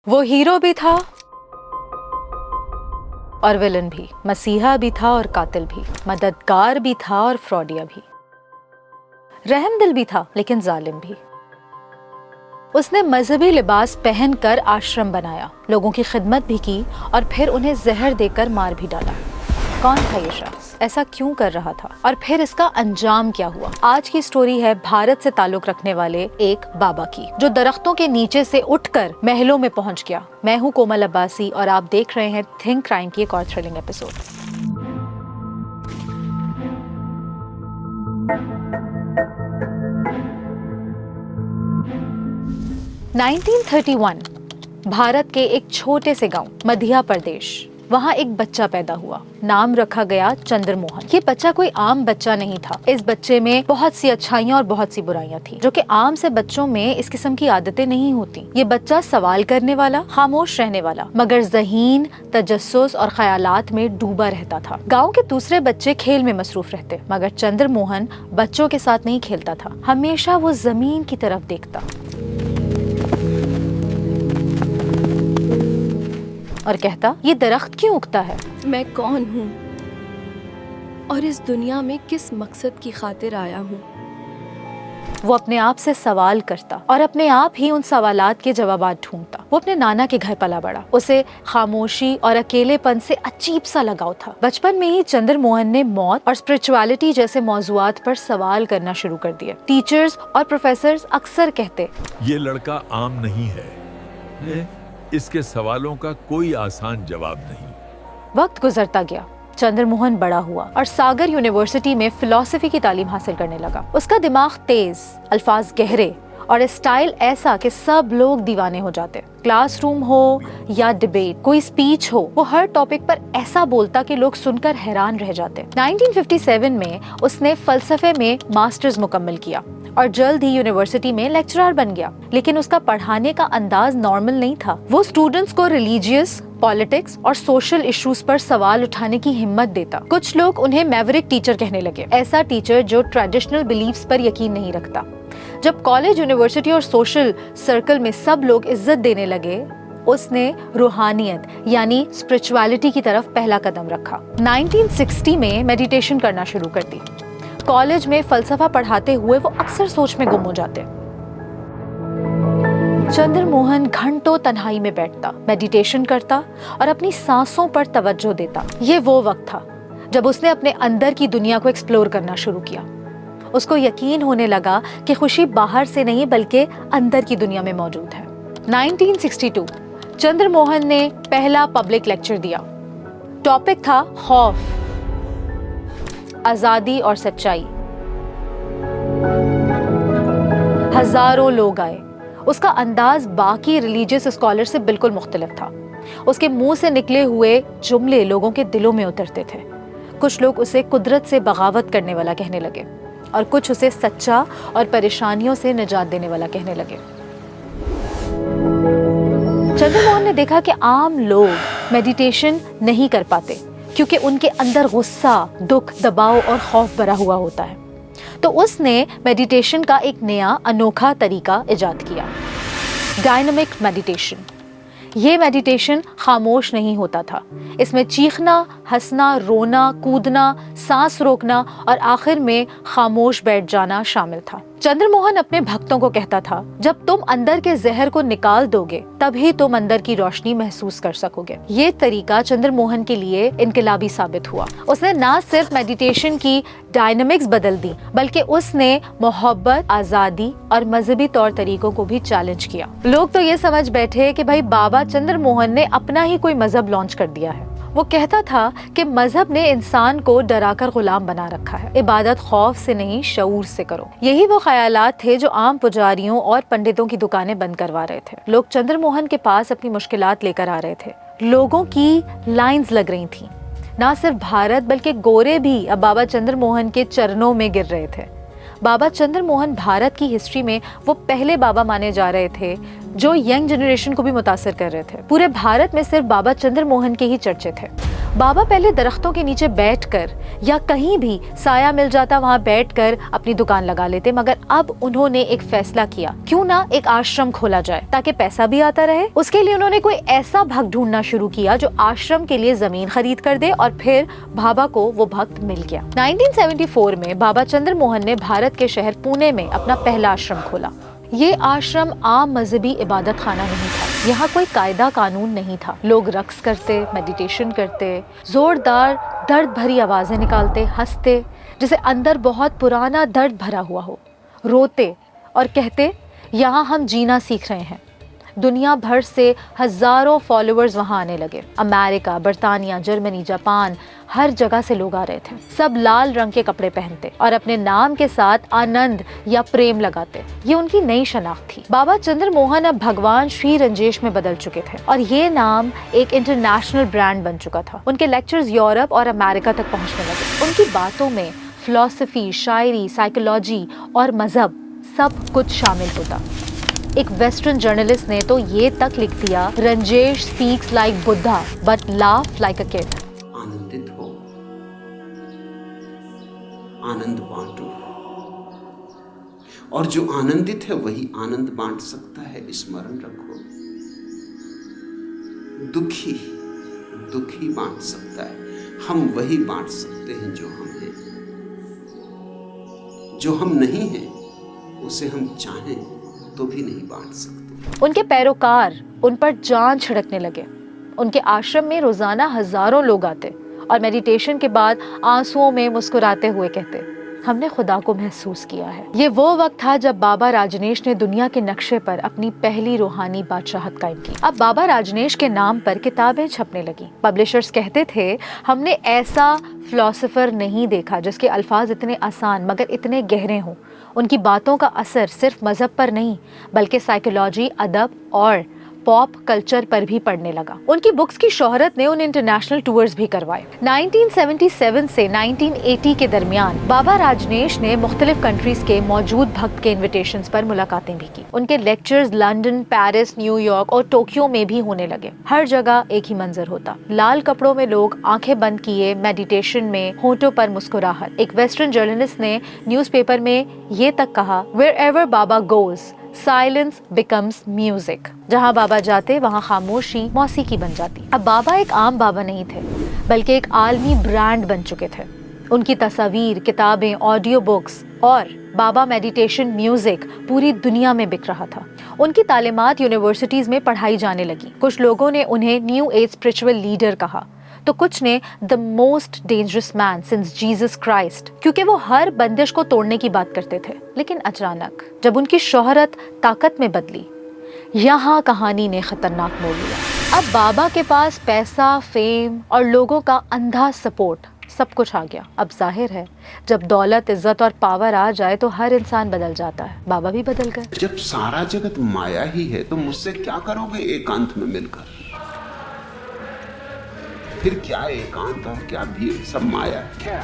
वो हीरो भी था और विलन भी, मसीहा भी था और कातिल भी, मददगार भी था और फ्रॉडिया भी, रहमदिल भी था लेकिन जालिम भी। उसने मजहबी लिबास पहनकर आश्रम बनाया, लोगों की खिदमत भी की और फिर उन्हें जहर देकर मार भी डाला। कौन था ये शख्स? ऐसा क्यों कर रहा था? और फिर इसका अंजाम क्या हुआ? आज की स्टोरी है भारत से ताल्लुक रखने वाले एक बाबा की, जो दरख्तों के नीचे से उठकर महलों में पहुंच गया। मैं हूं कोमल अब्बासी और आप देख रहे हैं थिंक क्राइम की एक और थ्रिलिंग एपिसोड। भारत के एक छोटे से गांव मध्य प्रदेश, वहाँ एक बच्चा पैदा हुआ। नाम रखा गया चंद्रमोहन। ये बच्चा कोई आम बच्चा नहीं था। इस बच्चे में बहुत सी अच्छाइयाँ और बहुत सी बुराइयां थी, जो कि आम से बच्चों में इस किस्म की आदतें नहीं होती। ये बच्चा सवाल करने वाला, खामोश रहने वाला, मगर ज़हीन, तजस्सुस और ख्यालात में डूबा रहता था। गाँव के दूसरे बच्चे खेल में मसरूफ रहते, मगर चंद्रमोहन बच्चों के साथ नहीं खेलता था। हमेशा वो जमीन की तरफ देखता और कहता, ये दरख्त क्यों उगता है? मैं कौन हूँ और इस दुनिया में किस मकसद की खातिर आया हूँ? वो अपने आप से सवाल करता और अपने आप ही उन सवालात के जवाबात ढूंढता। वो अपने नाना के घर पला बड़ा। उसे खामोशी और अकेलेपन से अजीब सा लगाव था। बचपन में ही चंद्रमोहन ने मौत और स्पिरिचुअलिटी जैसे मौजुआत पर सवाल करना शुरू कर दिए। टीचर्स और प्रोफेसर्स अक्सर कहते, ये लड़का आम नहीं है, इसके सवालों का कोई आसान जवाब नहीं। वक्त गुजरता गया, चंद्रमोहन बड़ा हुआ और सागर यूनिवर्सिटी में फिलॉसफी की तालीम हासिल करने लगा। उसका दिमाग तेज, अल्फाज गहरे और स्टाइल ऐसा कि सब लोग दीवाने हो जाते। क्लासरूम हो या डिबेट, कोई स्पीच हो, वो हर टॉपिक पर ऐसा बोलता कि लोग सुनकर हैरान रह जाते। 1957 में उसने फलसफे में मास्टर्स मुकम्मल किया और जल्द ही यूनिवर्सिटी में लेक्चरर बन गया। लेकिन उसका पढ़ाने का अंदाज नॉर्मल नहीं था। वो स्टूडेंट्स को रिलीजियस, पॉलिटिक्स और सोशल इश्यूज पर सवाल उठाने की हिम्मत देता। कुछ लोग उन्हें मैवरिक टीचर कहने लगे, ऐसा टीचर जो ट्रेडिशनल बिलीफ्स पर यकीन नहीं रखता। जब कॉलेज, यूनिवर्सिटी और सोशल सर्कल में सब लोग इज्जत देने लगे, उसने रूहानियत यानी स्पिरिचुअलिटी की तरफ पहला कदम रखा। 1960 में मेडिटेशन करना शुरू कर दी। कॉलेज में फलसफा पढ़ाते हुए वो अक्सर सोच में गुम हो जाते। चंद्रमोहन घंटों तन्हाई में बैठता, मेडिटेशन करता और अपनी सांसों पर तवज्जो देता। ये वो वक्त था जब उसने अपने अंदर की दुनिया को एक्सप्लोर करना शुरू किया। उसको यकीन होने लगा कि खुशी बाहर से नहीं बल्कि अंदर की दुनिया में मौजूद है। 1962 चंद्रमोहन ने पहला पब्लिक लेक्चर दिया। टॉपिक था खौफ, आजादी और सच्चाई। हजारों लोग आए। उसका अंदाज बाकी रिलीजियस स्कॉलर से बिल्कुल मुख्तलिफ था। उसके मुंह से निकले हुए जुमले लोगों के दिलों में उतरते थे। कुछ लोग उसे कुदरत से बगावत करने वाला कहने लगे और कुछ उसे सच्चा और परेशानियों से निजात देने वाला कहने लगे। चंद्रमोहन ने देखा कि आम लोग मेडिटेशन नहीं कर पाते क्योंकि उनके अंदर गुस्सा, दुख, दबाव और खौफ भरा हुआ होता है। तो उसने मेडिटेशन का एक नया अनोखा तरीका इजाद किया, डायनामिक मेडिटेशन। ये मेडिटेशन खामोश नहीं होता था। इसमें चीखना, हंसना, रोना, कूदना, सांस रोकना और आखिर में खामोश बैठ जाना शामिल था। चंद्रमोहन अपने भक्तों को कहता था, जब तुम अंदर के जहर को निकाल दोगे तभी तुम अंदर की रोशनी महसूस कर सकोगे। ये तरीका चंद्रमोहन के लिए इनकलाबी साबित हुआ। उसने ना सिर्फ मेडिटेशन की डायनामिक्स बदल दी, बल्कि उसने मोहब्बत, आजादी और मजहबी तौर तरीकों को भी चैलेंज किया। लोग तो ये समझ बैठे कि भाई बाबा चंद्रमोहन ने अपना ही कोई मजहब लॉन्च कर दिया है। वो कहता था कि मजहब ने इंसान को डराकर गुलाम बना रखा है, इबादत खौफ से नहीं शऊर से करो। यही वो ख्यालात थे जो आम पुजारियों और पंडितों की दुकानें बंद करवा रहे थे। लोग चंद्रमोहन के पास अपनी मुश्किलात लेकर आ रहे थे। लोगों की लाइंस लग रही थी। ना सिर्फ भारत बल्कि गोरे भी अब बाबा चंद्रमोहन के चरणों में गिर रहे थे। बाबा चंद्रमोहन भारत की हिस्ट्री में वो पहले बाबा माने जा रहे थे जो यंग जनरेशन को भी मुतासिर कर रहे थे। पूरे भारत में सिर्फ बाबा चंद्र मोहन के ही चर्चे थे। बाबा पहले दरख्तों के नीचे बैठकर या कहीं भी साया मिल जाता वहां बैठकर अपनी दुकान लगा लेते, मगर अब उन्होंने एक फैसला किया, क्यों ना एक आश्रम खोला जाए ताकि पैसा भी आता रहे। उसके लिए उन्होंने कोई ऐसा भक्त ढूंढना शुरू किया जो आश्रम के लिए जमीन खरीद कर दे, और फिर बाबा को वो भक्त मिल गया। 1974 में बाबा चंद्र मोहन ने भारत के शहर पुणे में अपना पहला आश्रम खोला। ये आश्रम आम मजहबी इबादत खाना नहीं था। यहाँ कोई कायदा कानून नहीं था। लोग रक्स करते, मेडिटेशन करते, जोरदार दर्द भरी आवाजें निकालते, हंसते जैसे अंदर बहुत पुराना दर्द भरा हुआ हो, रोते और कहते यहाँ हम जीना सीख रहे हैं। दुनिया भर से हजारों फॉलोअर्स वहां आने लगे। अमेरिका, बर्तानिया, जर्मनी, जापान, हर जगह से लोग आ रहे थे। सब लाल रंग के कपड़े पहनते और अपने नाम के साथ आनंद या प्रेम लगाते। ये उनकी नई शनाख्त थी। बाबा चंद्र मोहन अब भगवान श्री रंजेश में बदल चुके थे और ये नाम एक इंटरनेशनल ब्रांड बन चुका था। उनके लेक्चर्स यूरोप और अमेरिका तक पहुंचने लगे। उनकी बातों में फिलॉसफी, शायरी, साइकोलॉजी और मजहब सब कुछ शामिल होता। एक वेस्टर्न जर्नलिस्ट ने तो ये तक लिख दिया, Ranjesh speaks like Buddha but laugh like a kid. आनंदित हो, आनंद बांटो, और जो आनंदित है वही आनंद बांट सकता है, स्मरण रखो। दुखी दुखी बांट सकता है, हम वही बांट सकते हैं जो हम हैं। जो हम नहीं हैं उसे हम चाहें तो भी नहीं बांट सकते। उनके पैरोकार उन पर जान छिड़कने लगे। उनके आश्रम में रोजाना हजारों लोग आते और मेडिटेशन के बाद आंसुओं में मुस्कुराते हुए कहते, हमने खुदा को महसूस किया है। ये वो वक्त था जब बाबा राजनेश ने दुनिया के नक्शे पर अपनी पहली रूहानी बादशाहत कायम की। अब बाबा राजनेश के नाम पर किताबें छपने लगी। पब्लिशर्स कहते थे, हमने ऐसा फिलोसोफर नहीं देखा जिसके अल्फाज इतने आसान मगर इतने गहरे हों। उनकी बातों का असर सिर्फ मजहब पर नहीं बल्कि साइकोलॉजी, अदब और पॉप कल्चर पर भी पड़ने लगा। उनकी बुक्स की शोहरत ने उन्हें इंटरनेशनल टूर्स भी करवाए। 1977 से 1980 के दरमियान बाबा राजनेश ने मुख्तलिफ कंट्रीज के मौजूद भक्त के इन्विटेशंस पर मुलाकातें भी की। उनके लेक्चर्स लंदन, पेरिस, न्यूयॉर्क और टोक्यो में भी होने लगे। हर जगह एक ही मंजर होता, लाल कपड़ों में लोग आंखें बंद किए मेडिटेशन में, होंठों पर मुस्कुराहट। एक वेस्टर्न जर्नलिस्ट ने न्यूज़पेपर में ये तक कहा, Wherever बाबा goes, साइलेंस बिकम्स म्यूजिक। जहाँ बाबा जाते वहाँ खामोशी मौसीकी बन जाती। अब बाबा एक आम बाबा नहीं थे बल्कि एक आलमी ब्रांड बन चुके थे। उनकी तस्वीर, किताबें, ऑडियो बुक्स और बाबा मेडिटेशन म्यूजिक पूरी दुनिया में बिक रहा था। उनकी तालीमात यूनिवर्सिटीज में पढ़ाई जाने लगी। कुछ लोगों ने उन्हें न्यू एज स्पिरिचुअल लीडर कहा तो कुछ ने the most dangerous man since Jesus Christ, क्योंकि वो हर बंदिश को तोड़ने की बात करते थे। लेकिन अचानक जब उनकी शोहरत ताकत में बदली, यहाँ कहानी ने खतरनाक मोड़ लिया। अब बाबा के पास पैसा, फेम और लोगों का अंधा सपोर्ट सब कुछ आ गया। अब जाहिर है जब दौलत, इज्जत और पावर आ जाए तो हर इंसान बदल जाता है। बाबा भी बदल गए। जब सारा जगत माया ही है तो मुझसे क्या करोगे एकांत में मिलकर? फिर क्या एकांत और क्या भीड़, सब माया है।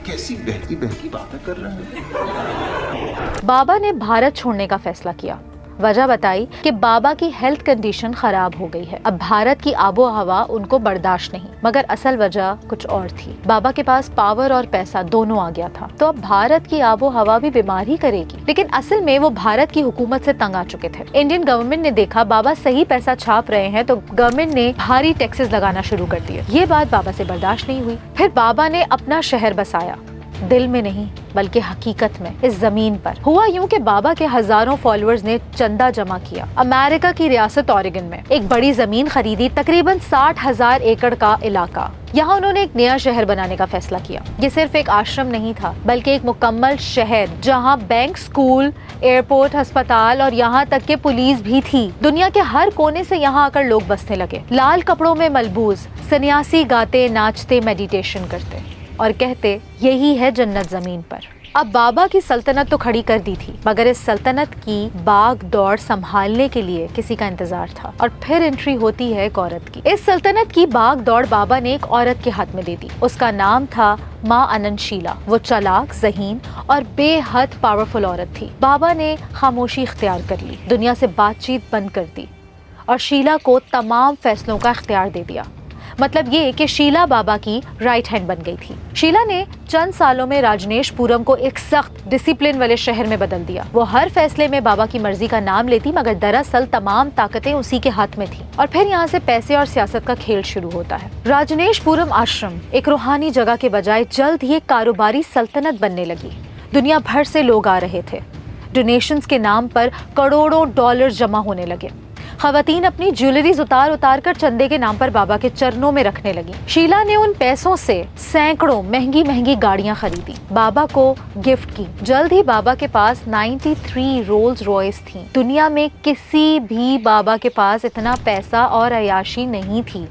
कैसी बहकी बहकी बातें कर रहे हैं। बाबा ने भारत छोड़ने का फैसला किया। वजह बताई कि बाबा की हेल्थ कंडीशन खराब हो गई है। अब भारत की आबो हवा उनको बर्दाश्त नहीं, मगर असल वजह कुछ और थी। बाबा के पास पावर और पैसा दोनों आ गया था, तो अब भारत की आबो हवा भी बीमार ही करेगी। लेकिन असल में वो भारत की हुकूमत से तंग आ चुके थे। इंडियन गवर्नमेंट ने देखा बाबा सही पैसा छाप रहे हैं तो गवर्नमेंट ने भारी टैक्सेस लगाना शुरू कर दिए। ये बात बाबा से बर्दाश्त नहीं हुई। फिर बाबा ने अपना शहर बसाया, दिल में नहीं बल्कि हकीकत में, इस जमीन पर। हुआ यूं कि बाबा के हजारों फॉलोअर्स ने चंदा जमा किया। अमेरिका की रियासत ऑरेगन में एक बड़ी जमीन खरीदी, तकरीबन 60,000 एकड़ का इलाका। यहाँ उन्होंने एक नया शहर बनाने का फैसला किया। ये सिर्फ एक आश्रम नहीं था बल्कि एक मुकम्मल शहर जहाँ बैंक, स्कूल, एयरपोर्ट, अस्पताल और यहाँ तक के पुलिस भी थी। दुनिया के हर कोने से यहाँ आकर लोग बसने लगे। लाल कपड़ों में मलबूस सन्यासी गाते, नाचते, मेडिटेशन करते और कहते, यही है जन्नत जमीन पर। अब बाबा की सल्तनत तो खड़ी कर दी थी, मगर इस सल्तनत की बाग दौड़ संभालने के लिए किसी का इंतजार था। और फिर एंट्री होती है एक औरत की। इस सल्तनत की बाग दौड़ बाबा ने एक औरत के हाथ में दे दी। उसका नाम था माँ अनंतशीला। वो चालाक, ज़हीन और बेहद पावरफुल औरत थी। बाबा ने खामोशी इख्तियार कर ली, दुनिया से बातचीत बंद कर दी और शीला को तमाम फैसलों का इख्तियार दे दिया। मतलब ये कि शीला बाबा की राइट हैंड बन गई थी। शीला ने चंद सालों में राजनेशपुरम को एक सख्त डिसिप्लिन वाले शहर में बदल दिया। वो हर फैसले में बाबा की मर्जी का नाम लेती, मगर दरअसल तमाम ताकतें उसी के हाथ में थी। और फिर यहाँ से पैसे और सियासत का खेल शुरू होता है। राजनेशपुरम आश्रम एक रूहानी जगह के बजाय जल्द ही एक कारोबारी सल्तनत बनने लगी। दुनिया भर से लोग आ रहे थे। डोनेशंस के नाम पर करोड़ों डॉलर जमा होने लगे। खवातीन अपनी ज्वेलरीज उतार उतार कर चंदे के नाम पर बाबा के चरणों में रखने लगी। शीला ने उन पैसों से सैकड़ों महंगी महंगी गाड़ियां खरीदी, बाबा को गिफ्ट की। जल्द ही बाबा के पास 93 रोल्स रॉयस थी। दुनिया में किसी भी बाबा के पास इतना पैसा और अयाशी नहीं थी।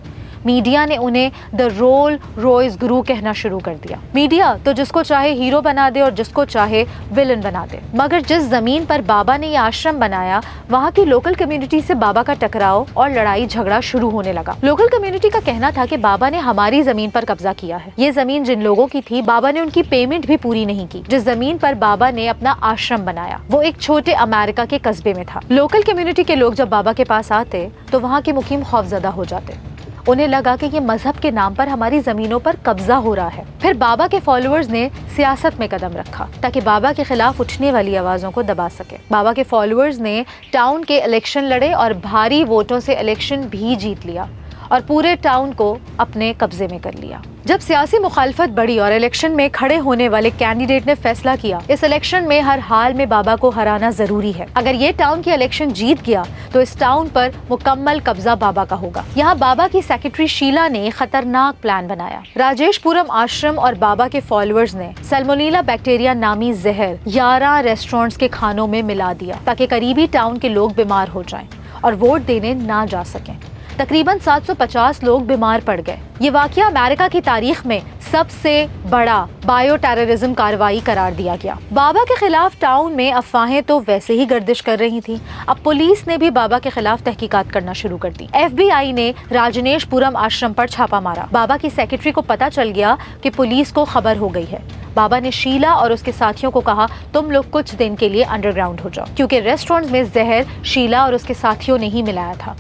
मीडिया ने उन्हें द रोल रॉयस गुरु कहना शुरू कर दिया। मीडिया तो जिसको चाहे हीरो बना दे और जिसको चाहे विलन बना दे। मगर जिस जमीन पर बाबा ने ये आश्रम बनाया, वहाँ की लोकल कम्युनिटी से बाबा का टकराव और लड़ाई झगड़ा शुरू होने लगा। लोकल कम्युनिटी का कहना था कि बाबा ने हमारी जमीन पर कब्जा किया है। ये जमीन जिन लोगों की थी, बाबा ने उनकी पेमेंट भी पूरी नहीं की। जिस जमीन पर बाबा ने अपना आश्रम बनाया, वो एक छोटे अमेरिका के कस्बे में था। लोकल कम्युनिटी के लोग जब बाबा के पास आते तो वहाँ के मुकीम खौफजदा हो जाते। उन्हें लगा कि ये मजहब के नाम पर हमारी जमीनों पर कब्जा हो रहा है। फिर बाबा के फॉलोअर्स ने सियासत में कदम रखा ताकि बाबा के खिलाफ उठने वाली आवाजों को दबा सके। बाबा के फॉलोअर्स ने टाउन के इलेक्शन लड़े और भारी वोटों से इलेक्शन भी जीत लिया और पूरे टाउन को अपने कब्जे में कर लिया। जब सियासी मुखालफत बढ़ी और इलेक्शन में खड़े होने वाले कैंडिडेट ने फैसला किया, इस इलेक्शन में हर हाल में बाबा को हराना जरूरी है। अगर ये टाउन की इलेक्शन जीत गया तो इस टाउन पर मुकम्मल कब्जा बाबा का होगा। यहाँ बाबा की सेक्रेटरी शीला ने खतरनाक प्लान बनाया। राजेशपुरम आश्रम और बाबा के फॉलोअर्स ने सैल्मोनेला बैक्टीरिया नामी जहर 11 रेस्टोरेंट्स के खानों में मिला दिया ताकि करीबी टाउन के लोग बीमार हो जाएं और वोट देने ना जा सकें। तकरीबन 750 लोग बीमार पड़ गए। ये वाकया अमेरिका की तारीख में सबसे बड़ा बायो टेररिज्म कार्रवाई करार दिया गया। बाबा के खिलाफ टाउन में अफवाहें तो वैसे ही गर्दिश कर रही थी। अब पुलिस ने भी बाबा के खिलाफ तहकीकात करना शुरू कर दी। FBI ने राजनेशपुरम आश्रम पर छापा मारा। बाबा की सेक्रेटरी को पता चल गया कि पुलिस को खबर हो गई है। बाबा ने शीला और उसके साथियों को कहा, तुम लोग कुछ दिन के लिए अंडरग्राउंड हो जाओ, क्योंकि रेस्टोरेंट्स में जहर शीला और उसके साथियों ने ही मिलाया था।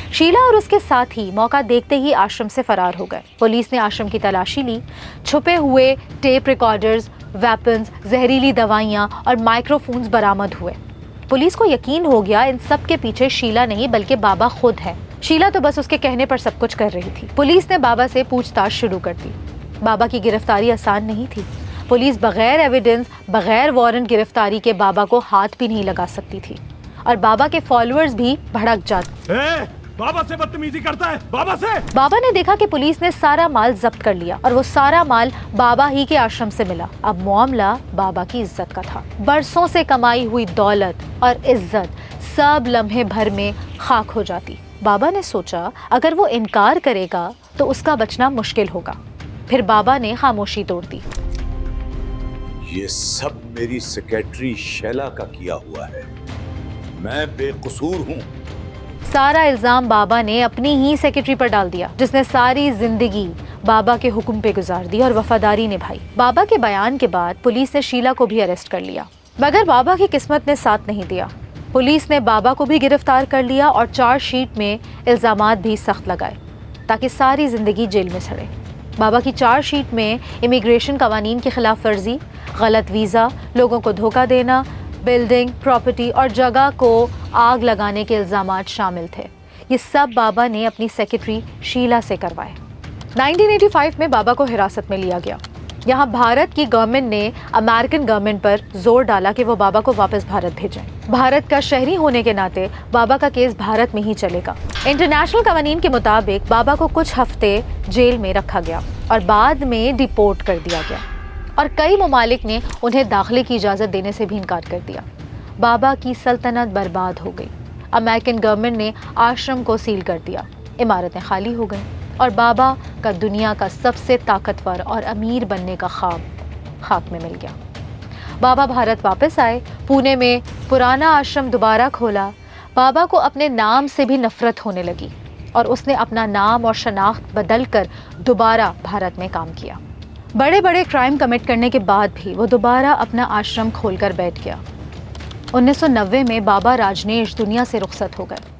शीला और उसके साथी मौका देखते ही आश्रम से फरार हो गए। पुलिस ने आश्रम की तलाशी ली। छुपे हुए टेप रिकॉर्डर्स, वेपन्स, जहरीली दवाइयां और माइक्रोफोन्स बरामद हुए। पुलिस को यकीन हो गया इन सब के पीछे शीला नहीं बल्कि बाबा खुद है। शीला तो बस उसके कहने पर सब कुछ कर रही थी। पुलिस ने बाबा से पूछताछ शुरू कर दी। बाबा की गिरफ्तारी आसान नहीं थी। पुलिस बगैर एविडेंस, बगैर वारंट गिरफ्तारी के बाबा को हाथ भी नहीं लगा सकती थी और बाबा के फॉलोअर्स भी भड़क जाते। बाबा से बदतमीजी करता है, बाबा से। बाबा ने देखा कि पुलिस ने सारा माल जब्त कर लिया और वो सारा माल बाबा ही के आश्रम से मिला। अब मामला बाबा की इज्जत का था। बरसों से कमाई हुई दौलत और इज्जत सब लम्हे भर में खाक हो जाती। बाबा ने सोचा अगर वो इनकार करेगा तो उसका बचना मुश्किल होगा। फिर बाबा ने खामोशी तोड़ दी। ये सब मेरी सेक्रेटरी शैला का किया हुआ है। मैं बेकसूर हूँ। सारा इल्जाम बाबा ने अपनी ही सेक्रेटरी पर डाल दिया, जिसने सारी जिंदगी बाबा के हुक्म पे गुजार दी और वफादारी निभाई। बाबा के बयान के बाद पुलिस ने शीला को भी अरेस्ट कर लिया, मगर बाबा की किस्मत ने साथ नहीं दिया। पुलिस ने बाबा को भी गिरफ्तार कर लिया और चार्जशीट में इल्जामात भी सख्त लगाए ताकि सारी जिंदगी जेल में सड़े। बाबा की चार्जशीट में इमिग्रेशन कवानीन की खिलाफ वर्जी, गलत वीज़ा, लोगों को धोखा देना, बिल्डिंग, प्रॉपर्टी और जगह को आग लगाने के इल्जामात शामिल थे। ये सब बाबा ने अपनी सेक्रेटरी शीला से करवाए। 1985 में बाबा को हिरासत में लिया गया। यहाँ भारत की गवर्नमेंट ने अमेरिकन गवर्नमेंट पर जोर डाला कि वो बाबा को वापस भारत भेजें। भारत का शहरी होने के नाते बाबा का केस भारत में ही चलेगा। इंटरनेशनल कवानीन के मुताबिक बाबा को कुछ हफ्ते जेल में रखा गया और बाद में डिपोर्ट कर दिया गया और कई ममालिक ने उन्हें दाखिले की इजाज़त देने से भी इनकार कर दिया। बाबा की सल्तनत बर्बाद हो गई। अमेरिकन गवर्नमेंट ने आश्रम को सील कर दिया, इमारतें खाली हो गईं और बाबा का दुनिया का सबसे ताकतवर और अमीर बनने का ख्वाब खाक में मिल गया। बाबा भारत वापस आए, पुणे में पुराना आश्रम दोबारा खोला। बाबा को अपने नाम से भी नफरत होने लगी और उसने अपना नाम और शनाख्त बदलकर दोबारा भारत में काम किया। बड़े बड़े क्राइम कमिट करने के बाद भी वो दोबारा अपना आश्रम खोलकर बैठ गया। 1990 में बाबा राजनेश दुनिया से रुखसत हो गए।